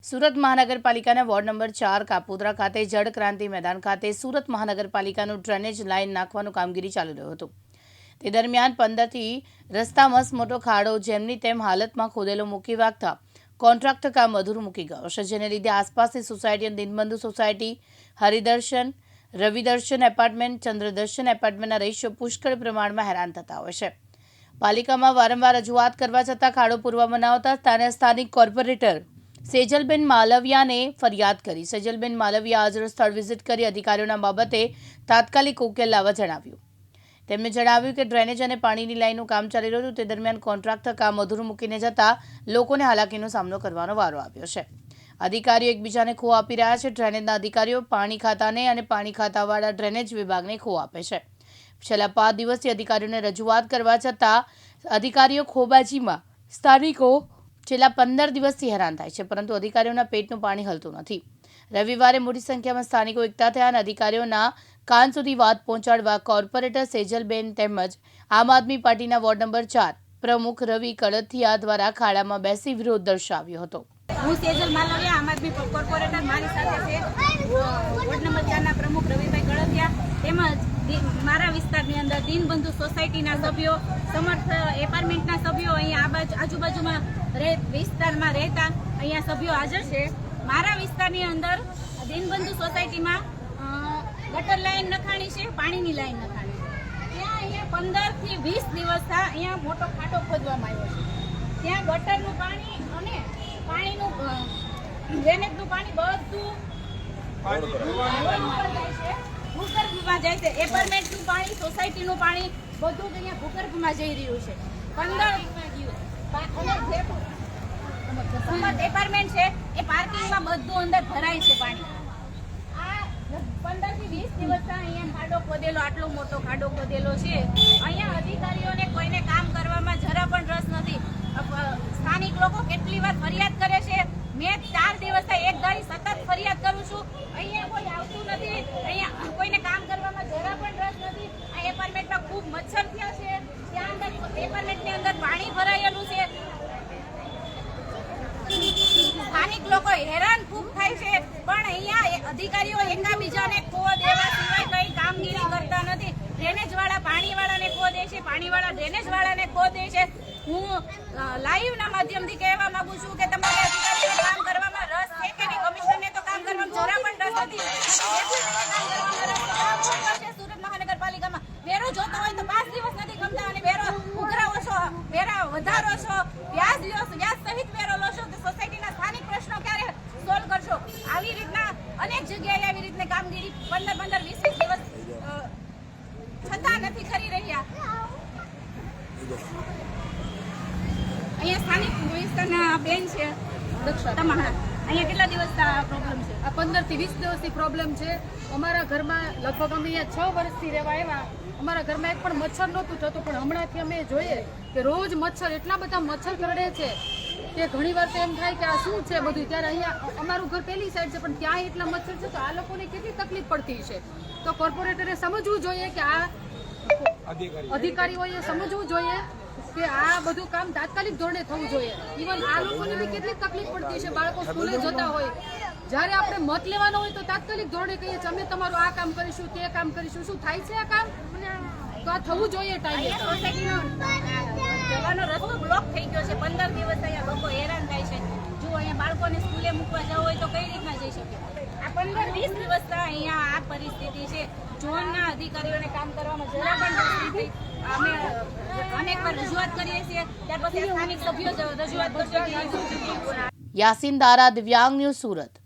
સુરત મહાનગરપાલિકાના ward number 4 Kapodra ખાતે જળ ક્રાંતિ મેદાન ખાતે સુરત મહાનગરપાલિકાનું ડ્રેનેજ લાઇન નાખવાનું કામગીરી ચાલી રહ્યું હતું। તે દરમિયાન 15થી રસ્તામાં મોટો ખાડો જેમની તેમ હાલતમાં ખોદેલો મૂકી વાગતા કોન્ટ્રાક્ટર કામ અધૂરું મૂકી ગયો છે, જેને લીધે આસપાસની society Dinbandhu society, Haridarshan, Ravidarshan apartment, Chandradarshan એપાર્ટમેન્ટના રહીશો પુષ્કળ પ્રમાણમાં હેરાન થતા હોય છે। પાલિકામાં વારંવાર રજૂઆત કરવા છતાં ખાડો પૂરવામાં ન આવતા સ્થાનિક કોર્પોરેટર સેજલબેન માલવિયાને ફરિયાદ કરી। સેજલબેન માલવિયા આજે સ્થળ વિઝિટ કરી અધિકારીઓના બાબતે તાત્કાલિક ઉકેલ લાવવા જણાવ્યું। તેમણે જણાવ્યું કે ડ્રેનેજ અને પાણીની લાઇનનું કામ ચાલી રહ્યું હતું, તે દરમિયાન કોન્ટ્રાક્ટર કામ અધૂરું મૂકીને જતા લોકોને હાલાકીનો સામનો કરવાનો વારો આવ્યો છે। અધિકારીઓ એકબીજાને ખો આપી રહ્યા છે। ડ્રેનેજના અધિકારીઓ પાણી ખાતાને અને પાણી ખાતાવાળા ડ્રેનેજ વિભાગને ખો આપે છે। છેલ્લા 5 દિવસથી અધિકારીઓને રજૂઆત કરવા છતાં અધિકારીઓ ખોબાજીમાં સ્થાનિકો છેલ્લા 15 દિવસથી હેરાન થાય છે, પરંતુ અધિકારીઓના પેટનું પાણી હલતું નથી। રવિવારે મોટી સંખ્યામાં સ્થાનિકો એકઠા થયા અને અધિકારીઓના કાન સુધી વાત પહોંચાડવા કોર્પોરેટર સેજલબેન તેમજ આમ આદમી પાર્ટીના વોર્ડ નંબર 4 પ્રમુખ રવિ કળથિયા દ્વારા ખાડામાં બેસી વિરોધ દર્શાવ્યો હતો। હું સેજલ માલવિયા, આમ આદમી કોર્પોરેટર, મારી સાથે છે વોર્ડ નંબર 4 ના પ્રમુખ રવિભાઈ કળથિયા તેમજ મારા વિસ્તારની અંદર દિનબંધુ સોસાયટીના સભ્યો, સમર્થ એપાર્ટમેન્ટના સભ્યો, અહીંયા આજુબાજુમાં વિસ્તારમાં રહેતા અહીંયા સભ્યો હાજર છે। મારા વિસ્તારની અંદર દિનબંધુ સોસાયટીમાં ગટર લાઈન નખાણી છે, પાણીની લાઈન નખાણી છે। ત્યાં અહીંયા 15 થી 20 દિવસ અહીંયા મોટો ખાડો ખોદવામાં આવ્યો છે। ત્યાં ગટરનું પાણી અને પાણીનું ડ્રેનેજનું પાણી બધું ભૂગર્ભમાં જાય છે। એપાર્ટમેન્ટનું પાણી, સોસાયટીનું પાણી બધું અહીંયા ભૂગર્ભમાં જઈ રહ્યું છે। 15 એપાર્ટમેન્ટ છે, એ પાર્કિંગમાં બધું અંદર ભરાય છે પાણી। આ 15 થી 20 દિવસ અહીંયા ખાડો ખોદેલો, આટલો મોટો ખાડો ખોદેલો છે। અહીંયા અધિકારીઓને કોઈને કામ કરવામાં જરા પણ રસ નથી। સ્થાનિક લોકો કેટલી વાર ફરિયાદ કરે છે, મેં 4 દિવસથી એક ધારી સતત ફરિયાદ કરું છું, અહીંયા કોઈ આવતું નથી। અહીંયા કોઈને કામ કરવામાં જરા પણ રસ નથી। આ એપાર્ટમેન્ટમાં ખૂબ મચ્છર થયા છે, ત્યાં અંદર એપાર્ટમેન્ટની અંદર પાણી ભરાયેલું છે। સ્થાનિક લોકો હેરાન ખૂબ થાય છે, પણ અહીંયા અધિકારીઓ એકબીજાને ખો દેવા સિવાય કઈ કામગીરી કરતા નથી। ડ્રેનેજ વાળા પાણીવાળાને ખો દે છે, પાણીવાળા ડ્રેનેજ વાળાને ખો દે છે। હું લાઈવના માધ્યમથી કહેવા માંગુ છું કે તમારે અધિકારીઓને કામ કરવામાં રસ છે કે નહીં? કમિશનરને તો કામ કરવામાં જરા પણ રસ નથી। સુરત મહાનગરપાલિકામાં વેરો જોતો હોય તો 5 દિવસ નથી ગમતા અને વેરો ઉઘરાવો છો, વેરા વધારો છો, વ્યાજ લ્યો છો, વ્યાજ સહિત વેરો લો છો, તો સોસાયટીના સ્થાનિક પ્રશ્નો ક્યારે સોલ્વ કરશો? આવી રીતના અનેક જગ્યાએ આવી રીતની કામગીરી 15-15, 20-20 દિવસ છતાં નથી કરી રહ્યા। અહીંયા સ્થાનિક વિસ્તારના બેન છે તમારા, અહીંયા કેટલા દિવસ પ્રોબ્લેમ છે? આ 15 થી 20 દિવસથી પ્રોબ્લેમ છે। અમારા ઘરમાં લગભગ અમે અહીંયા 6 વર્ષથી રહેવા આવ્યા, અમારા ઘરમાં એક પણ મચ્છર નહોતું થતું, પણ હમણાંથી અમે જોઈએ કે રોજ મચ્છર, એટલા બધા મચ્છર કરડે છે કે ઘણી વાર તો એમ થાય કે આ શું છે બધું। ત્યારે અહીંયા અમારું ઘર પેલી સાઈડ છે, પણ ત્યાં એટલા મચ્છર છે, તો આ લોકોને કેટલી તકલીફ પડતી છે। તો કોર્પોરેટરે સમજવું જોઈએ કે આ અધિકારીઓએ સમજવું જોઈએ કે આ બધું કામ તાત્કાલિક ધોરણે થવું જોઈએ। ઇવન આ લોકોને બી કેટલી તકલીફ પડતી છે, બાળકો સ્કૂલે જતા હોય, જ્યારે આપણે મત લેવાનો હોય તો તાત્કાલિક ધોરણે કહીએ છીએ અમે તમારું આ કામ કરીશું, તે કામ કરીશું। શું થાય છે આ કામ? તો આ થવું જોઈએ ટાઈમે। જવાનો રસ્તો બ્લોક થઈ ગયો છે, 15 દિવસ અહીંયા લોકો હેરાન થાય છે। જો અહીંયા બાળકોને સ્કૂલે મૂકવા જવું હોય તો કઈ રીતના જઈ શકે? આ 15-20 દિવસ અહીંયા આ પરિસ્થિતિ છે। ઝોનના અધિકારીઓને કામ કરવામાં જરા પણ રસ નથી। અમે અનેક વાર રજૂઆત કરીએ છીએ, ત્યાર પછી સ્થાનિક સભ્યો રજૂઆત કરશે। યાસીન દારા, દિવ્યાંગ ન્યૂઝ, સુરત।